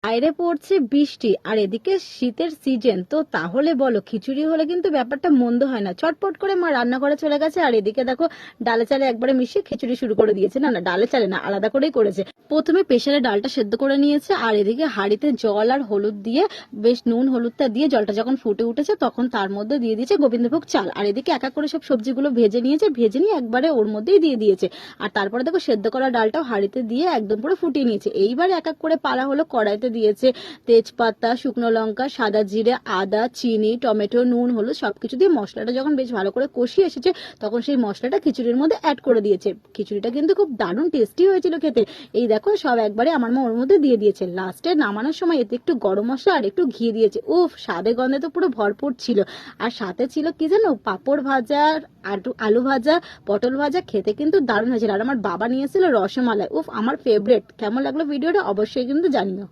বাইরে পড়ছে বৃষ্টি আর এদিকে শীতের সিজন, তো তাহলে বলো খিচুড়ি হলে কিন্তু ব্যাপারটা মন্দ হয় না। চটপট করে মা রান্নাঘরে চলে গেছে আর এদিকে দেখো ডালে চালে একবারে মিশিয়ে খিচুড়ি শুরু করে দিয়েছে। না না, ডালে চালে না, আলাদা করেই করেছে। প্রথমে প্রেসারে ডালটা সেদ্ধ করে নিয়েছে আর এদিকে হাঁড়িতে জল আর হলুদ দিয়ে বেশ নুন হলুদটা দিয়ে জলটা যখন ফুটে উঠেছে তখন তার মধ্যে দিয়ে দিয়েছে গোবিন্দভোগ চাল আর এদিকে এক এক করে সব সবজিগুলো ভেজে নিয়েছে, ভেজে নিয়ে একবারে ওর মধ্যেই দিয়ে দিয়েছে। আর তারপরে দেখো সেদ্ধ করা ডালটাও হাঁড়িতে দিয়ে একদম পুরো ফুটিয়ে নিয়েছে। এইবারে এক এক করে পালা হলো, কড়াইতে দিয়েছে তেজপাতা, শুকনো লঙ্কা, সাদা জিরে, আদা, চিনি, টমেটো, নুন, হলুদ সবকিছু দিয়ে মশলাটা যখন বেশ ভালো করে কষিয়ে এসেছে তখন সেই মশলাটা খিচুড়ির মধ্যে অ্যাড করে দিয়েছে। খিচুড়িটা কিন্তু খুব দারুণ টেস্টি হয়েছিল খেতে। এই দেখো সব একবারে আমার মা ওর মধ্যে দিয়ে দিয়েছে। লাস্টে নামানোর সময় এতে একটু গরম মশলা আর একটু ঘি দিয়েছে। উফ, স্বাদে গন্ধে তো পুরো ভরপুর ছিল। আর সাথে ছিল কি জানো, পাঁপড় ভাজা, আলু ভাজা, পটল ভাজা। খেতে কিন্তু দারুণ হয়েছিল। আর আমার বাবা নিয়েছিল রসমালাই। উফ, আমার ফেভারিট। কেমন লাগলো ভিডিওটা অবশ্যই কিন্তু জানিও।